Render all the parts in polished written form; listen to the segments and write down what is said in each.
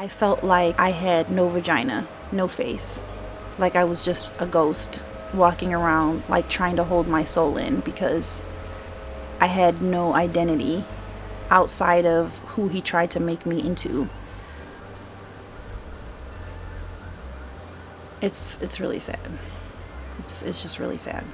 I felt like I had no vagina, no face. Like I was just a ghost walking around, like trying to hold my soul in, because I had no identity outside of who he tried to make me into. It's really sad. It's just really sad.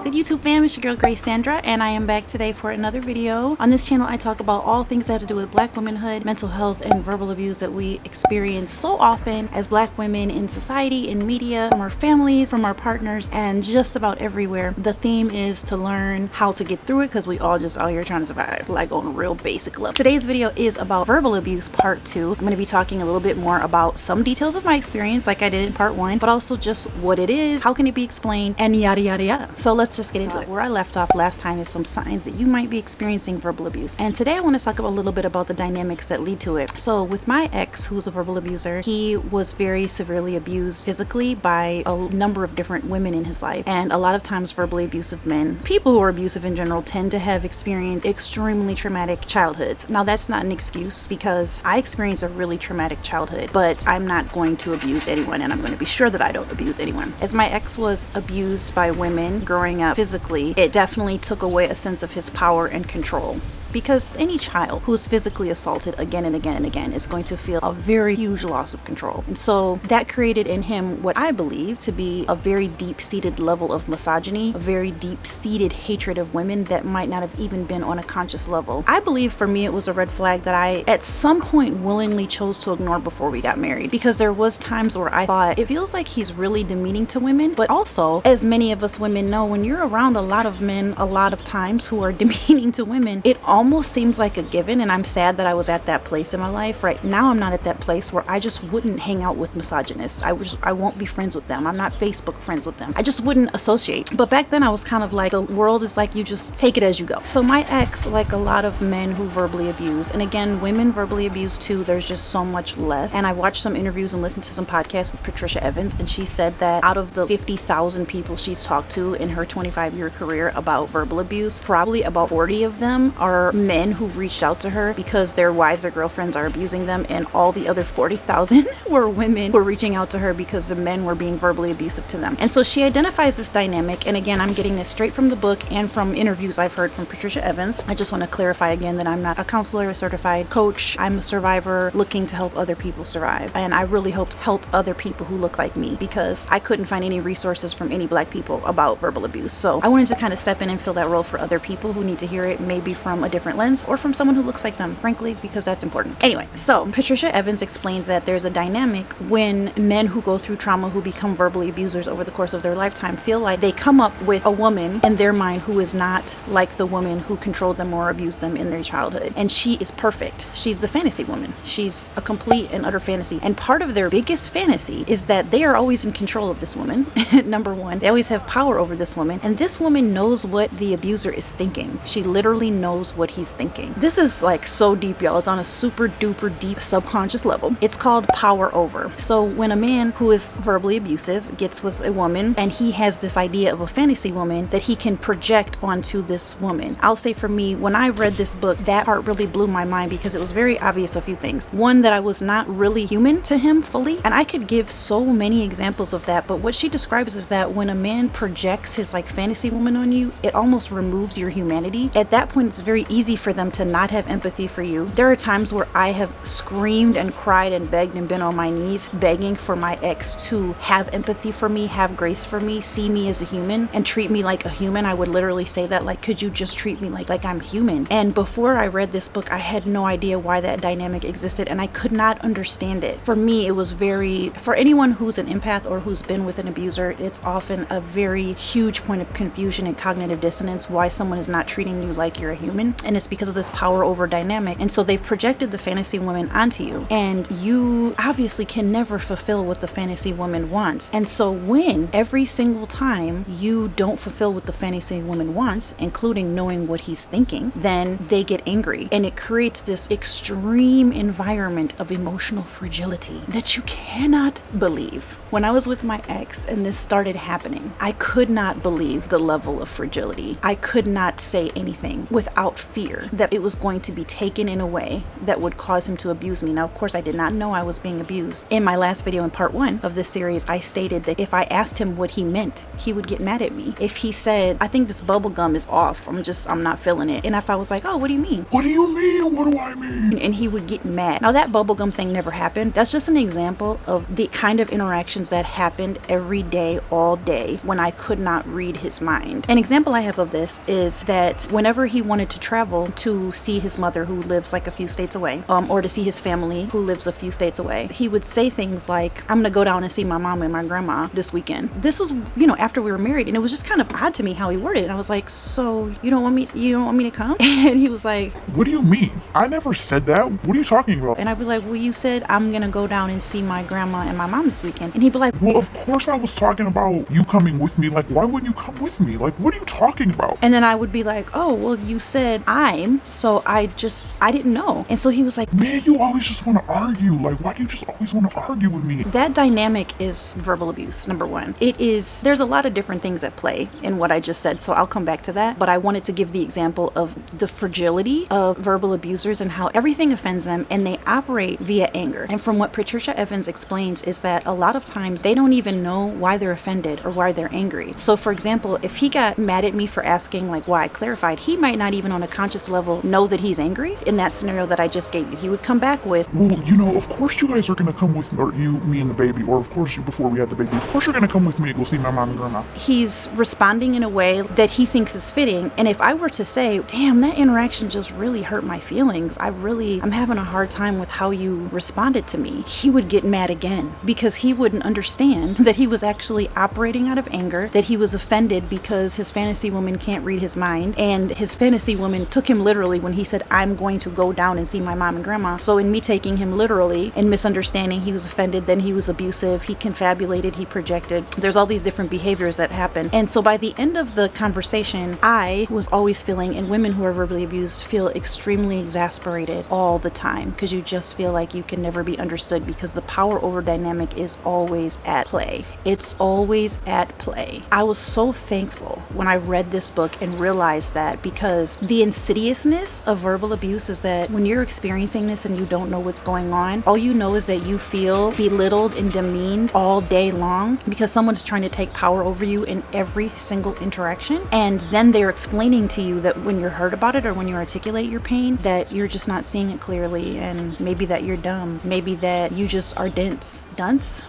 Good YouTube fam, it's your girl Gracesandra, and I am back today for another video. On this channel I talk about all things that have to do with Black womanhood, mental health, and verbal abuse that we experience so often as Black women in society, in media, from our families, from our partners, and just about everywhere. The theme is to learn how to get through it, because we all just out here trying to survive, like on a real basic level. Today's video is about verbal abuse part 2. I'm going to be talking a little bit more about some details of my experience like I did in part 1, but also just what it is, how can it be explained, and yada yada yada. So let's just get into it. Where I left off last time is some signs that you might be experiencing verbal abuse, and today I want to talk a little bit about the dynamics that lead to it. So with my ex, who's a verbal abuser, he was very severely abused physically by a number of different women in his life, and a lot of times verbally abusive men, people who are abusive in general, tend to have experienced extremely traumatic childhoods. Now that's not an excuse, because I experienced a really traumatic childhood, but I'm not going to abuse anyone, and I'm going to be sure that I don't abuse anyone. As my ex was abused by women growing up physically, it definitely took away a sense of his power and control. Because any child who is physically assaulted again and again and again is going to feel a very huge loss of control. And so that created in him what I believe to be a very deep-seated level of misogyny, a very deep-seated hatred of women that might not have even been on a conscious level. I believe for me it was a red flag that I at some point willingly chose to ignore before we got married, because there was times where I thought, it feels like he's really demeaning to women. But also, as many of us women know, when you're around a lot of men a lot of times who are demeaning to women, it almost seems like a given. And I'm sad that I was at that place in my life. Right now I'm not at that place where I just wouldn't hang out with misogynists. I won't be friends with them. I'm not Facebook friends with them. I just wouldn't associate. But back then I was kind of like, the world is like, you just take it as you go. So my ex, like a lot of men who verbally abuse, and again women verbally abuse too, there's just so much less. And I watched some interviews and listened to some podcasts with Patricia, and she said that out of the 50,000 people she's talked to in her 25-year career about verbal abuse, probably about 40 of them are men who've reached out to her because their wives or girlfriends are abusing them, and all the other 40,000 were women who were reaching out to her because the men were being verbally abusive to them. And so she identifies this dynamic, and again I'm getting this straight from the book and from interviews I've heard from Patricia. I just want to clarify again that I'm not a counselor or certified coach. I'm a survivor looking to help other people survive, and I really hope to help other people who look like me, because I couldn't find any resources from any Black people about verbal abuse. So I wanted to kind of step in and fill that role for other people who need to hear it, maybe from a different lens or from someone who looks like them, frankly, because that's important. Anyway, so Patricia Evans explains that there's a dynamic when men who go through trauma, who become verbally abusers over the course of their lifetime, feel like they come up with a woman in their mind who is not like the woman who controlled them or abused them in their childhood. And she is perfect. She's the fantasy woman. She's a complete and utter fantasy. And part of their biggest fantasy is that they are always in control of this woman. Number one, they always have power over this woman. And this woman knows what the abuser is thinking. She literally knows what he's thinking. This is like so deep, y'all. It's on a super duper deep subconscious level. It's called power over. So when a man who is verbally abusive gets with a woman and he has this idea of a fantasy woman that he can project onto this woman. I'll say for me, when I read this book, that part really blew my mind, because it was very obvious a few things. One, that I was not really human to him fully, and I could give so many examples of that, but what she describes is that when a man projects his like fantasy woman on you, it almost removes your humanity. At that point, it's very easy for them to not have empathy for you. There are times where I have screamed and cried and begged and been on my knees begging for my ex to have empathy for me, have grace for me, see me as a human, and treat me like a human. I would literally say that, like, could you just treat me like I'm human? And before I read this book, I had no idea why that dynamic existed, and I could not understand it. For me, it was for anyone who's an empath or who's been with an abuser, it's often a very huge point of confusion and cognitive dissonance why someone is not treating you like you're a human. and it's because of this power over dynamic. And so they've projected the fantasy woman onto you, and you obviously can never fulfill what the fantasy woman wants. And so when every single time you don't fulfill what the fantasy woman wants, including knowing what he's thinking, then they get angry, and it creates this extreme environment of emotional fragility that you cannot believe. When I was with my ex and this started happening, I could not believe the level of fragility. I could not say anything without fear that it was going to be taken in a way that would cause him to abuse me. Now, of course, I did not know I was being abused. In my last video in part 1 of this series, I stated that if I asked him what he meant, he would get mad at me. If he said, I think this bubble gum is off, I'm not feeling it. And if I was like, oh, what do you mean? What do you mean? What do I mean? And he would get mad. Now, that bubblegum thing never happened. That's just an example of the kind of interactions that happened every day, all day, when I could not read his mind. An example I have of this is that whenever he wanted to travel to see his mother, who lives like a few states away, or to see his family, who lives a few states away, he would say things like, I'm gonna go down and see my mom and my grandma this weekend. This was, after we were married, and it was just kind of odd to me how he worded it. And I was like, so you don't want me to come? And he was like, what do you mean? I never said that. What are you talking about? And I'd be like, well, you said I'm gonna go down and see my grandma and my mom this weekend. And he'd be like, well, of course I was talking about you coming with me. Like, why wouldn't you come with me? Like, what are you talking about? And then I would be like, oh, well, you said so I didn't know. And so he was like, man, you always just want to argue. Like, why do you just always want to argue with me? That dynamic is verbal abuse, number one. There's a lot of different things at play in what I just said, so I'll come back to that. But I wanted to give the example of the fragility of verbal abusers and how everything offends them, and they operate via anger. And from what Patricia Evans explains is that a lot of times they don't even know why they're offended or why they're angry. So for example, if he got mad at me for asking like why I clarified, he might not even on a conscious level know that he's angry. In that scenario that I just gave you, he would come back with, well, of course you guys are going to come with me, or you, me and the baby, or of course you, before we had the baby, of course you're going to come with me to go see my mom and grandma. He's responding in a way that he thinks is fitting. And if I were to say, damn, that interaction just really hurt my feelings, I'm having a hard time with how you responded to me, he would get mad again, because he wouldn't understand that he was actually operating out of anger, that he was offended because his fantasy woman can't read his mind, and his fantasy woman took him literally when he said, I'm going to go down and see my mom and grandma. So in me taking him literally and misunderstanding, he was offended, then he was abusive, he confabulated, he projected. There's all these different behaviors that happen. And so by the end of the conversation, I was always feeling, and women who are verbally abused feel extremely exasperated all the time, because you just feel like you can never be understood, because the power over dynamic is always at play. It's always at play. I was so thankful when I read this book and realized that, because the insidiousness of verbal abuse is that when you're experiencing this and you don't know what's going on, all you know is that you feel belittled and demeaned all day long because someone's trying to take power over you in every single interaction. And then they're explaining to you that when you're hurt about it, or when you articulate your pain, that you're just not seeing it clearly, and maybe that you're dumb, maybe that you just are dense. Dense?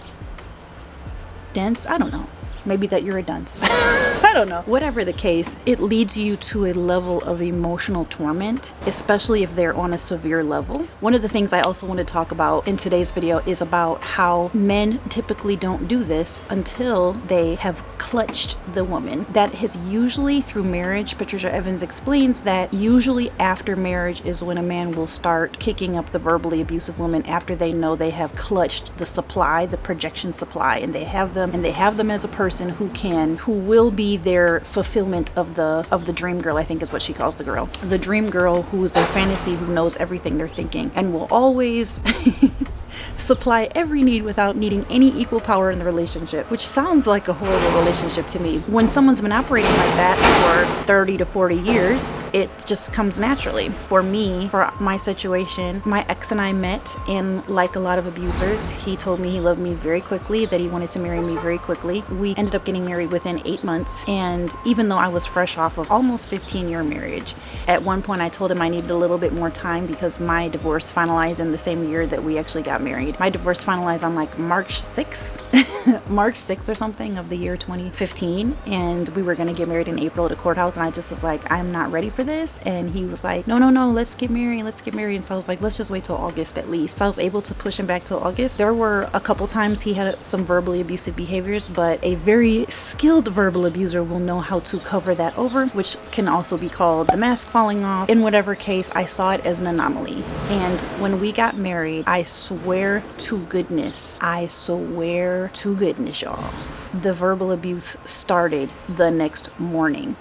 I don't know. Maybe that you're a dunce. I don't know. Whatever the case, it leads you to a level of emotional torment, especially if they're on a severe level. One of the things I also want to talk about in today's video is about how men typically don't do this until they have clutched the woman. That has usually through marriage. Patricia Evans explains that usually after marriage is when a man will start kicking up the verbally abusive woman, after they know they have clutched the supply, the projection supply, and they have them as a person who will be their fulfillment of the dream girl, I think is what she calls the girl. The dream girl who is their fantasy, who knows everything they're thinking, and will always supply every need without needing any equal power in the relationship, which sounds like a horrible relationship to me. When someone's been operating like that for 30 to 40 years, it just comes naturally. For me, for my situation, my ex and I met, and like a lot of abusers, he told me he loved me very quickly, that he wanted to marry me very quickly. We ended up getting married within 8 months, and even though I was fresh off of almost 15-year marriage, at one point I told him I needed a little bit more time because my divorce finalized in the same year that we actually got married. My divorce finalized on like March 6th, March 6th or something of the year 2015, and we were going to get married in April at a courthouse, and I just was like, I'm not ready for for this? And he was like, no, let's get married. And so I was like, let's just wait till August at least. So I was able to push him back till August. There were a couple times he had some verbally abusive behaviors, but a very skilled verbal abuser will know how to cover that over, which can also be called the mask falling off. In whatever case, I saw it as an anomaly. And when we got married, I swear to goodness, y'all, the verbal abuse started the next morning.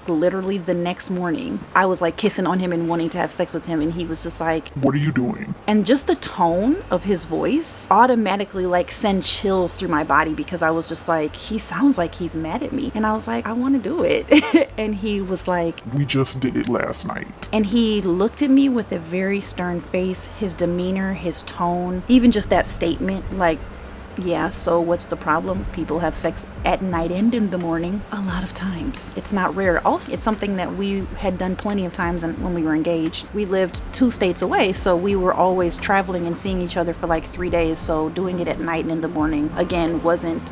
Literally the next morning, I was like kissing on him and wanting to have sex with him, and he was just like, what are you doing? And just the tone of his voice automatically like send chills through my body, because I was just like, he sounds like he's mad at me. And I was like, I want to do it. And he was like, we just did it last night. And he looked at me with a very stern face. His demeanor, his tone, even just that statement, like, yeah, so what's the problem? People have sex at night and in the morning a lot of times. It's not rare. Also, it's something that we had done plenty of times when we were engaged. We lived 2 states away, so we were always traveling and seeing each other for like 3 days. So doing it at night and in the morning, again, wasn't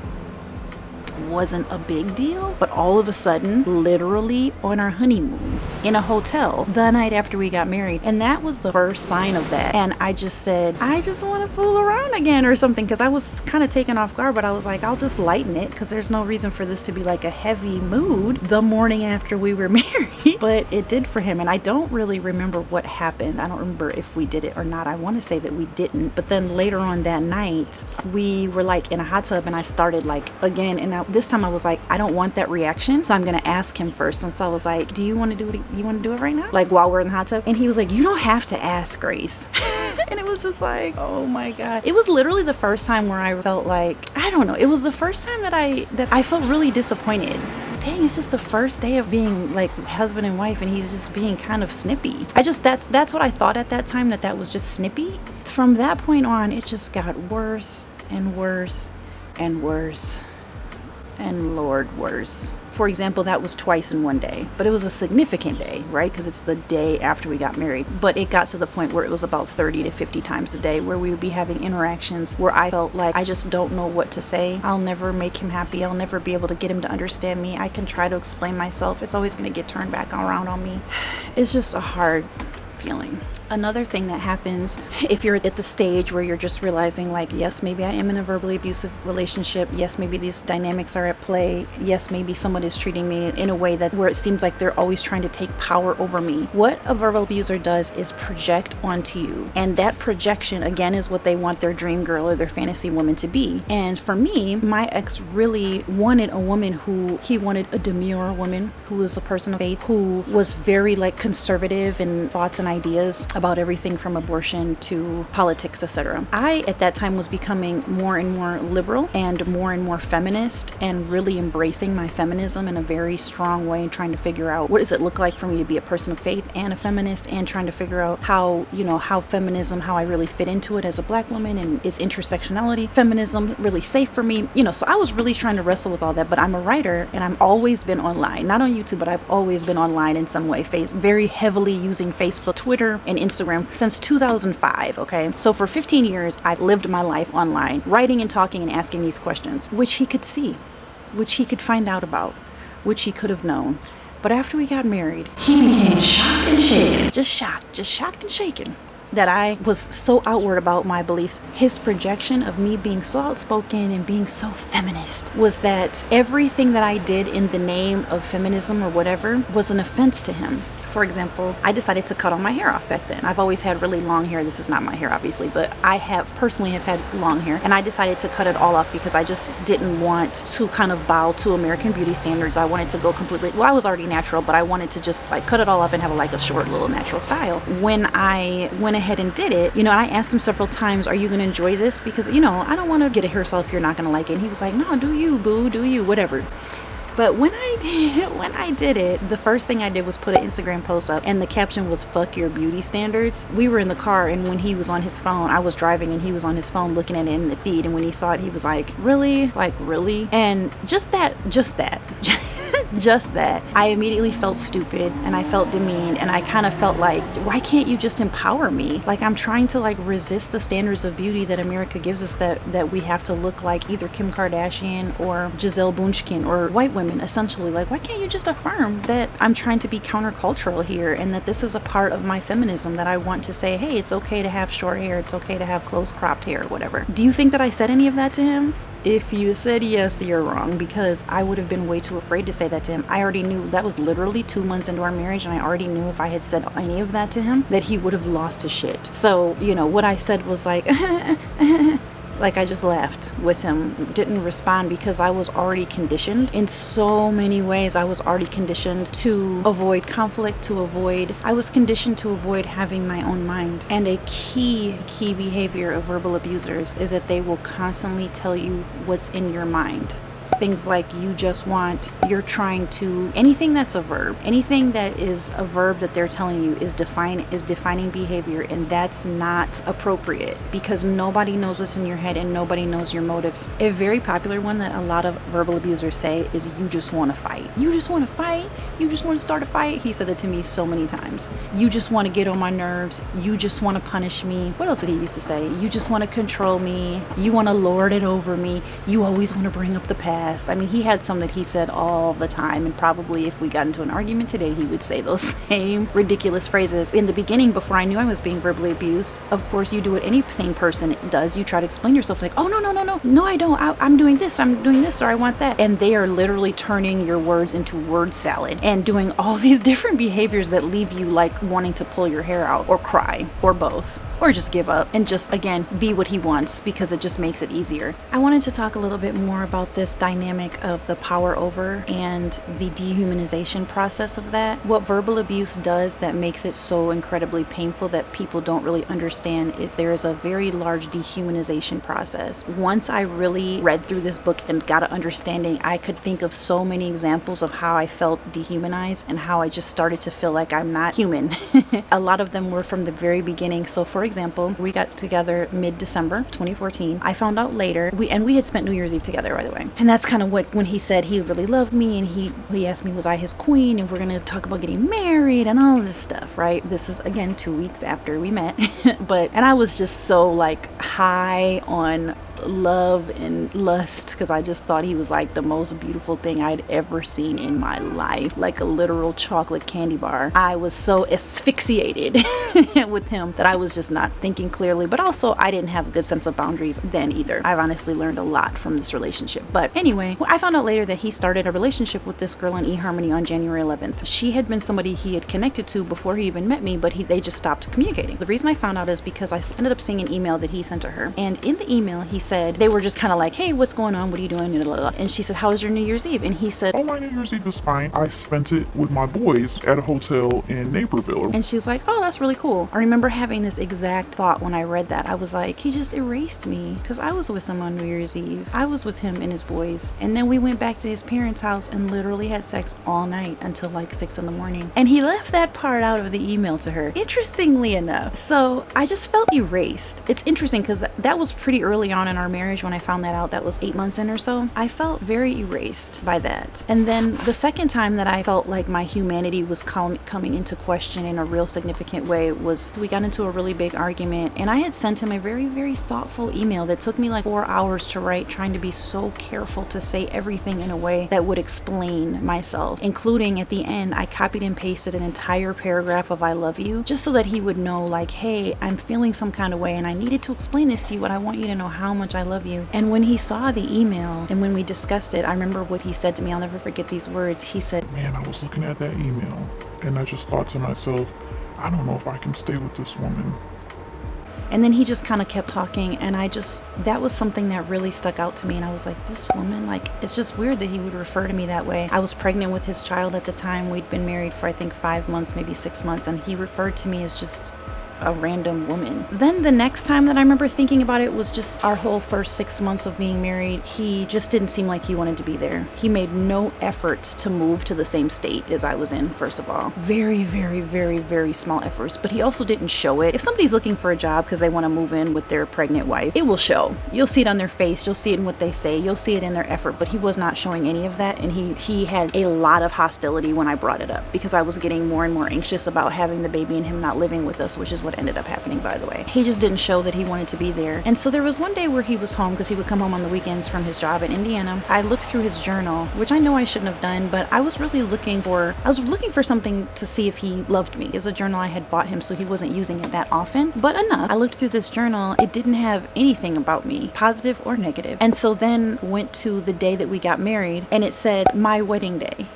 a big deal. But all of a sudden, literally on our honeymoon in a hotel the night after we got married, and that was the first sign of that. And I just said, I just want to fool around again or something, because I was kind of taken off guard, but I was like, I'll just lighten it, because there's no reason for this to be like a heavy mood the morning after we were married. But it did for him, and I don't really remember what happened. I don't remember if we did it or not. I want to say that we didn't. But then later on that night, we were like in a hot tub, and I started like again, and this time I was like, I don't want that reaction, so I'm gonna ask him first. And so I was like, do you want to do it? You want to do it right now, like while we're in the hot tub? And he was like, you don't have to ask, Grace. And it was just like, oh my god. It was literally the first time where I felt like, I don't know, it was the first time that I felt really disappointed. Dang, it's just the first day of being like husband and wife, and he's just being kind of snippy. That's what I thought at that time, that was just snippy. From that point on, it just got worse and worse and worse, and Lord, worse. For example, that was twice in one day, but it was a significant day, right? Because it's the day after we got married. But it got to the point where it was about 30 to 50 times a day where we would be having interactions where I felt like I just don't know what to say. I'll never make him happy. I'll never be able to get him to understand me. I can try to explain myself. It's always going to get turned back around on me. It's just a hard feeling. Another thing that happens if you're at the stage where you're just realizing like, yes, maybe I am in a verbally abusive relationship. Yes, maybe these dynamics are at play. Yes, maybe someone is treating me in a way that where it seems like they're always trying to take power over me. What a verbal abuser does is project onto you. And that projection, again, is what they want their dream girl or their fantasy woman to be. And for me, my ex really wanted a woman he wanted a demure woman who was a person of faith, who was very like conservative in thoughts and ideas about everything from abortion to politics, etc. I at that time was becoming more and more liberal and more feminist, and really embracing my feminism in a very strong way, and trying to figure out what does it look like for me to be a person of faith and a feminist, and trying to figure out how feminism, how I really fit into it as a black woman, and is intersectionality feminism really safe for me, so I was really trying to wrestle with all that. But I'm a writer, and I've always been online, not on YouTube, but I've always been online in some way, very heavily using Facebook, Twitter, and Instagram since 2005. Okay, so for 15 years I've lived my life online, writing and talking and asking these questions, which he could see, which he could find out about, which he could have known. But after we got married, he became shocked and shaken, just shocked and shaken that I was so outward about my beliefs. His projection of me being so outspoken and being so feminist was that everything that I did in the name of feminism or whatever was an offense to him. For example, I decided to cut all my hair off back then. I've always had really long hair. This is not my hair, obviously, but I have personally had long hair, and I decided to cut it all off because I just didn't want to kind of bow to American beauty standards. I wanted to go completely, I was already natural, but I wanted to just like cut it all off and have like a short little natural style. When I went ahead and did it, and I asked him several times, are you going to enjoy this? Because, I don't want to get a hairstyle if you're not going to like it. And he was like, no, do you, boo, do you, whatever. But when I did it, the first thing I did was put an Instagram post up, and the caption was "fuck your beauty standards." We were in the car, and when he was on his phone, I was driving, and he was on his phone looking at it in the feed. And when he saw it, he was like, really? Like, really? And just that just that. I immediately felt stupid and I felt demeaned, and I kind of felt like, why can't you just empower me? Like, I'm trying to like resist the standards of beauty that America gives us, that we have to look like either Kim Kardashian or Giselle Bunchkin or white women, essentially. Like, why can't you just affirm that I'm trying to be countercultural here, and that this is a part of my feminism, that I want to say, hey, it's okay to have short hair, it's okay to have close cropped hair, or whatever. Do you think that I said any of that to him? If you said yes, you're wrong, because I would have been way too afraid to say that to him. I already knew that was literally 2 months into our marriage, and I already knew if I had said any of that to him, that he would have lost his shit. So, you know, what I said was like, like, I just laughed with him, didn't respond, because I was already conditioned in so many ways. I was already conditioned to avoid conflict, I was conditioned to avoid having my own mind. And a key behavior of verbal abusers is that they will constantly tell you what's in your mind. Things like anything that's a verb, anything that is a verb that they're telling you is defining behavior, and that's not appropriate, because nobody knows what's in your head and nobody knows your motives. A very popular one that a lot of verbal abusers say is, you just want to fight. You just want to fight. You just want to start a fight. He said that to me so many times. You just want to get on my nerves. You just want to punish me. What else did he used to say? You just want to control me. You want to lord it over me. You always want to bring up the past. I mean, he had some that he said all the time, and probably if we got into an argument today, he would say those same ridiculous phrases. In the beginning, before I knew I was being verbally abused, of course, you do what any sane person does. You try to explain yourself, like, oh, no, I don't. I'm doing this, or I want that. And they are literally turning your words into word salad and doing all these different behaviors that leave you like wanting to pull your hair out or cry or both. Or just give up and just, again, be what he wants, because it just makes it easier. I wanted to talk a little bit more about this dynamic of the power over and the dehumanization process of that. What verbal abuse does that makes it so incredibly painful that people don't really understand is there is a very large dehumanization process. Once I really read through this book and got an understanding, I could think of so many examples of how I felt dehumanized and how I just started to feel like I'm not human. A lot of them were from the very beginning. So for example, we got together mid-December 2014. I found out later, we had spent New Year's Eve together, by the way. And that's kind of what, when he said he really loved me, and he asked me, was I his queen, and we're going to talk about getting married and all this stuff, right? This is, again, 2 weeks after we met. And I was just so like high on love and lust, because I just thought he was like the most beautiful thing I'd ever seen in my life, like a literal chocolate candy bar. I was so asphyxiated with him that I was just not thinking clearly, but also I didn't have a good sense of boundaries then either. I've honestly learned a lot from this relationship. But anyway, I found out later that he started a relationship with this girl in eHarmony on January 11th. She had been somebody he had connected to before he even met me, but they just stopped communicating. The reason I found out is because I ended up seeing an email that he sent to her, and in the email he said, they were just kind of like, hey, what's going on? What are you doing? And she said, how was your New Year's Eve? And he said, oh, my New Year's Eve was fine. I spent it with my boys at a hotel in Naperville. And she's like, oh, that's really cool. I remember having this exact thought when I read that. I was like, he just erased me, because I was with him on New Year's Eve. I was with him and his boys. And then we went back to his parents' house and literally had sex all night until like 6 a.m. And he left that part out of the email to her, interestingly enough. So I just felt erased. It's interesting because that was pretty early on in our marriage when I found that out. That was 8 months in or so. I felt very erased by that. And then the second time that I felt like my humanity was coming into question in a real significant way was we got into a really big argument, and I had sent him a very, very thoughtful email that took me like 4 hours to write, trying to be so careful to say everything in a way that would explain myself, including at the end I copied and pasted an entire paragraph of I love you, just so that he would know, like, hey, I'm feeling some kind of way and I needed to explain this to you, but I want you to know how much I love you. And when he saw the email and when we discussed it, I remember what he said to me. I'll never forget these words. He said, man, I was looking at that email and I just thought to myself, I don't know if I can stay with this woman. And then he just kind of kept talking, and that was something that really stuck out to me. And I was like, this woman, like, it's just weird that he would refer to me that way. I was pregnant with his child at the time. We'd been married for I think 5 months, maybe 6 months, and he referred to me as just a random woman. Then the next time that I remember thinking about it was just our whole first 6 months of being married. He just didn't seem like he wanted to be there. He made no efforts to move to the same state as I was in, first of all. Very, very, very, very small efforts, but he also didn't show it. If somebody's looking for a job because they want to move in with their pregnant wife, it will show. You'll see it on their face, you'll see it in what they say, you'll see it in their effort, but he was not showing any of that, and he had a lot of hostility when I brought it up because I was getting more and more anxious about having the baby and him not living with us, which is what ended up happening, by the way. He just didn't show that he wanted to be there. And so there was one day where he was home because he would come home on the weekends from his job in Indiana. I looked through his journal, which I know I shouldn't have done, but I was really looking for something to see if he loved me. It was a journal I had bought him, so he wasn't using it that often, but enough. I looked through this journal. It didn't have anything about me, positive or negative. And so then went to the day that we got married, and it said my wedding day.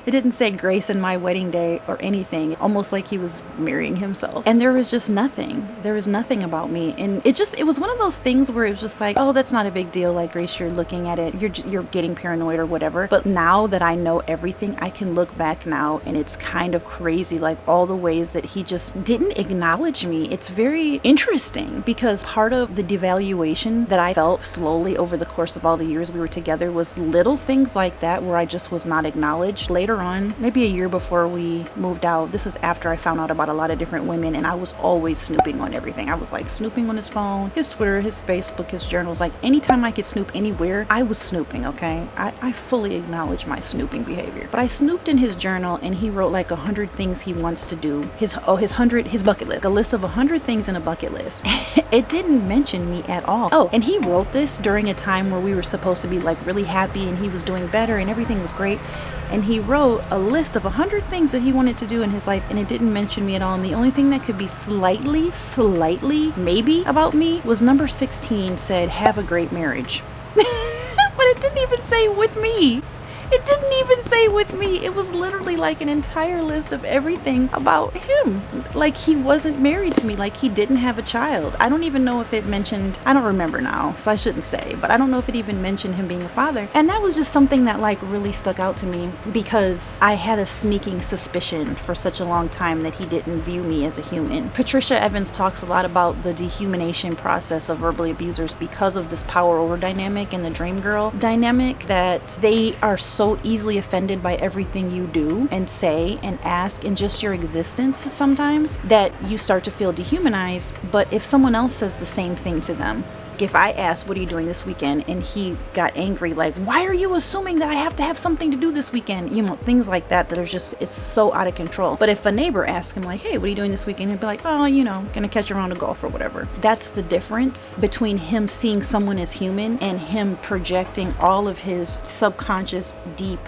It didn't say Grace and my wedding day or anything, almost like he was marrying himself. And there was just nothing. There was nothing about me. And it was one of those things where it was just like, oh, that's not a big deal. Like, Grace, you're looking at it, you're getting paranoid or whatever. But now that I know everything, I can look back now and it's kind of crazy, like all the ways that he just didn't acknowledge me. It's very interesting because part of the devaluation that I felt slowly over the course of all the years we were together was little things like that where I just was not acknowledged. Later on, maybe a year before we moved out, this is after I found out about a lot of different women, and I was always snooping on everything. I was like snooping on his phone, his Twitter, his Facebook, his journals. Like anytime I could snoop anywhere, I was snooping, okay? I fully acknowledge my snooping behavior. But I snooped in his journal and he wrote like 100 things he wants to do. His bucket list. A list of 100 things in a bucket list. It didn't mention me at all. Oh, and he wrote this during a time where we were supposed to be like really happy and he was doing better and everything was great. And he wrote a list of 100 things that he wanted to do in his life, and it didn't mention me at all. And the only thing that could be slightly, maybe about me was number 16 said, have a great marriage. But it didn't even say with me. It didn't even say with me. It was literally like an entire list of everything about him. Like he wasn't married to me, like he didn't have a child. I don't even know if it mentioned, I don't remember now, so I shouldn't say, but I don't know if it even mentioned him being a father. And that was just something that like really stuck out to me because I had a sneaking suspicion for such a long time that he didn't view me as a human. Patricia Evans talks a lot about the dehumanization process of verbally abusers because of this power over dynamic and the dream girl dynamic, that they are so easily offended by everything you do and say and ask and just your existence sometimes that you start to feel dehumanized. But if someone else says the same thing to them, if I asked, what are you doing this weekend? And he got angry, like, why are you assuming that I have to have something to do this weekend? You know, things like that are just, it's so out of control. But if a neighbor asked him like, hey, what are you doing this weekend? He'd be like, oh, you know, gonna catch a round of golf or whatever. That's the difference between him seeing someone as human and him projecting all of his subconscious, deep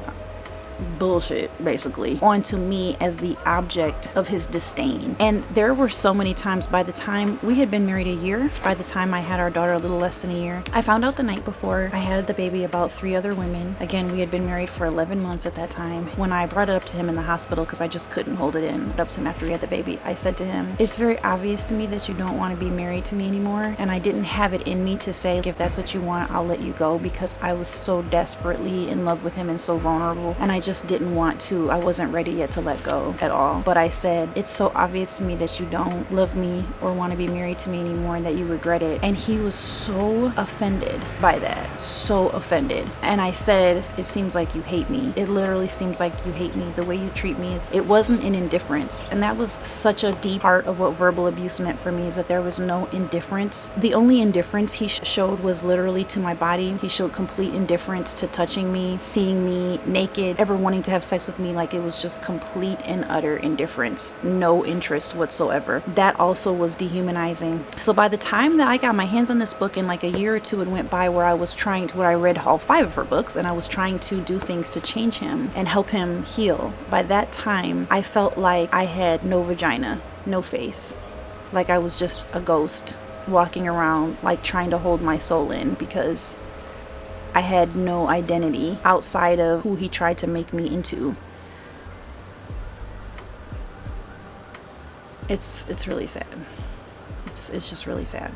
bullshit basically onto me as the object of his disdain. And there were so many times, by the time we had been married a year, by the time I had our daughter a little less than a year, I found out the night before I had the baby about 3 other women. Again, we had been married for 11 months at that time. When I brought it up to him in the hospital because I just couldn't hold it in, up to him after we had the baby, I said to him, it's very obvious to me that you don't want to be married to me anymore. And I didn't have it in me to say, if that's what you want, I'll let you go, because I was so desperately in love with him and so vulnerable, and I just didn't want to. I wasn't ready yet to let go at all. But I said, it's so obvious to me that you don't love me or want to be married to me anymore and that you regret it. And he was so offended by that, so offended. And I said, it seems like you hate me. It literally seems like you hate me. The way you treat me is, it wasn't an indifference. And that was such a deep part of what verbal abuse meant for me, is that there was no indifference. The only indifference he showed was literally to my body. He showed complete indifference to touching me, seeing me naked, ever wanting to have sex with me. Like, it was just complete and utter indifference, no interest whatsoever. That also was dehumanizing. So by the time that I got my hands on this book, in like a year or two had went by where I read all 5 of her books, and I was trying to do things to change him and help him heal. By that time, I felt like I had no vagina, no face, like I was just a ghost walking around, like trying to hold my soul in, because I had no identity outside of who he tried to make me into. It's really sad. It's just really sad.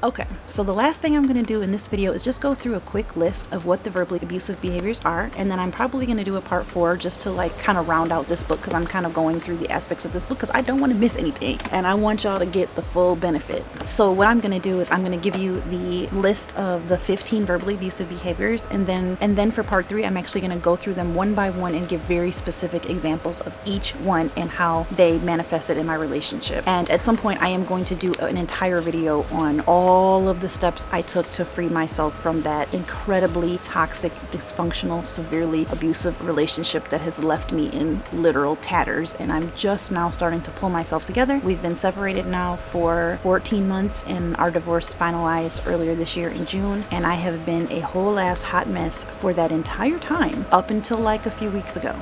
Okay, so the last thing I'm going to do in this video is just go through a quick list of what the verbally abusive behaviors are, and then I'm probably going to do a part 4 just to like kind of round out this book, because I'm kind of going through the aspects of this book because I don't want to miss anything and I want y'all to get the full benefit. So what I'm going to do is I'm going to give you the list of the 15 verbally abusive behaviors, and then for part 3 I'm actually going to go through them one by one and give very specific examples of each one and how they manifested in my relationship. And at some point I am going to do an entire video on all of the steps I took to free myself from that incredibly toxic, dysfunctional, severely abusive relationship that has left me in literal tatters, and I'm just now starting to pull myself together. We've been separated now for 14 months and our divorce finalized earlier this year in June, and I have been a whole ass hot mess for that entire time up until like a few weeks ago.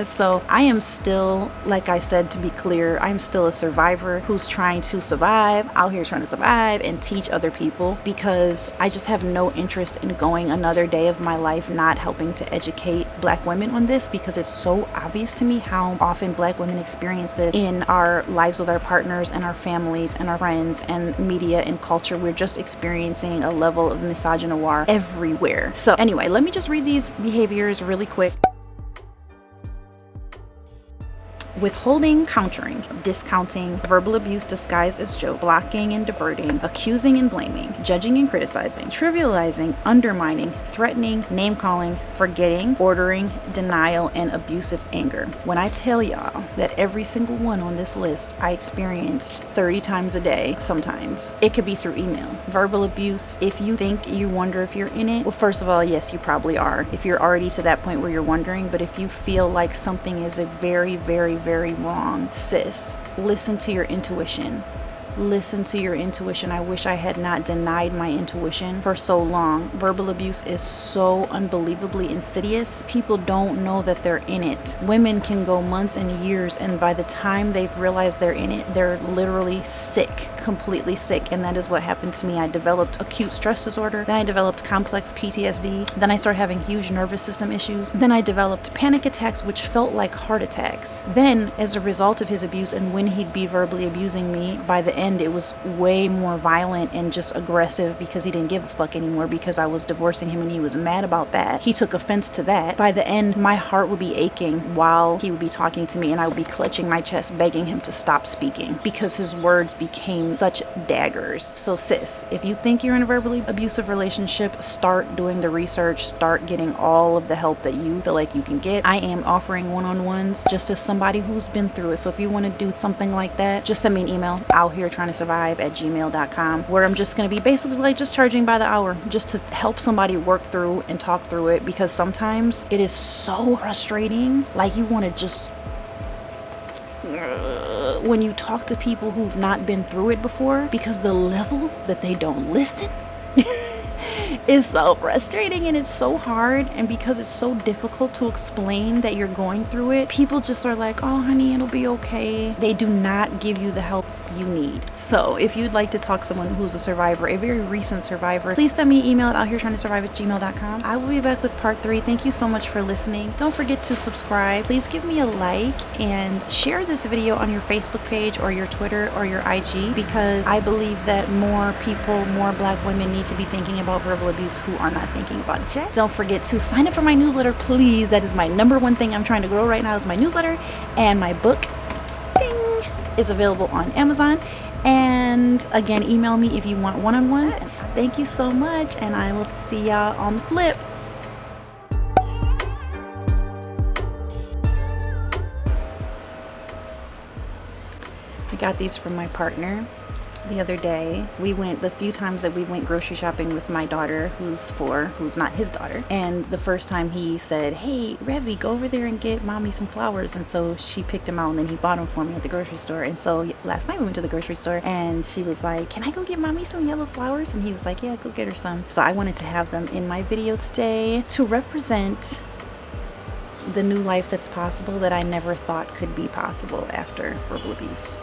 So I am still, like I said, to be clear, I'm still a survivor who's trying to survive, out here trying to survive and teach other people, because I just have no interest in going another day of my life not helping to educate Black women on this, because it's so obvious to me how often Black women experience this in our lives with our partners and our families and our friends and media and culture. We're just experiencing a level of misogynoir everywhere. So anyway, let me just read these behaviors really quick. Withholding, countering, discounting, verbal abuse disguised as joke, blocking and diverting, accusing and blaming, judging and criticizing, trivializing, undermining, threatening, name calling, forgetting, ordering, denial, and abusive anger. When I tell y'all that every single one on this list I experienced 30 times a day, sometimes it could be through email. Verbal abuse, if you think you wonder if you're in it, well, first of all, yes, you probably are. If you're already to that point where you're wondering, but if you feel like something is a very wrong, sis, listen to your intuition. Listen to your intuition. I wish I had not denied my intuition for so long. Verbal abuse is so unbelievably insidious. People don't know that they're in it. Women can go months and years, and by the time they've realized they're in it, they're literally sick, completely sick. And that is what happened to me. I developed acute stress disorder, then I developed complex PTSD, then I started having huge nervous system issues, then I developed panic attacks which felt like heart attacks. Then, as a result of his abuse, and when he'd be verbally abusing me, by the end it was way more violent and just aggressive, because he didn't give a fuck anymore, because I was divorcing him and he was mad about that. He took offense to that. By the end, my heart would be aching while he would be talking to me, and I would be clutching my chest begging him to stop speaking, because his words became such daggers. So sis, if you think you're in a verbally abusive relationship, start doing the research, start getting all of the help that you feel like you can get. I am offering one-on-ones just as somebody who's been through it. So if you want to do something like that, just send me an email, outheretrynasurvive@gmail.com, where I'm just going to be basically like just charging by the hour, just to help somebody work through and talk through it, because sometimes it is so frustrating. Like, you want to just, when you talk to people who've not been through it before, because the level that they don't listen is so frustrating, and it's so hard, and because it's so difficult to explain that you're going through it, people just are like, oh honey, it'll be okay. They do not give you the help you need. So if you'd like to talk to someone who's a survivor, a very recent survivor, please send me an email at outheretrynasurvive@gmail.com. I will be back with part 3. Thank you so much for listening. Don't forget to subscribe. Please give me a like and share this video on your Facebook page or your Twitter or your IG, because I believe that more people, more Black women need to be thinking about verbal abuse who are not thinking about it yet. Don't forget to sign up for my newsletter, please. That is my #1 thing I'm trying to grow right now, is my newsletter. And my book is available on Amazon. And again, email me if you want one-on-ones. And thank you so much, and I will see y'all on the flip. I got these from my partner the other day. The few times that we went grocery shopping with my daughter, who's 4, who's not his daughter, and the first time he said, hey Revy, go over there and get mommy some flowers, and so she picked him out and then he bought them for me at the grocery store. And so last night we went to the grocery store and she was like, can I go get mommy some yellow flowers? And he was like, yeah, go get her some. So I wanted to have them in my video today to represent the new life that's possible, that I never thought could be possible after verbal abuse.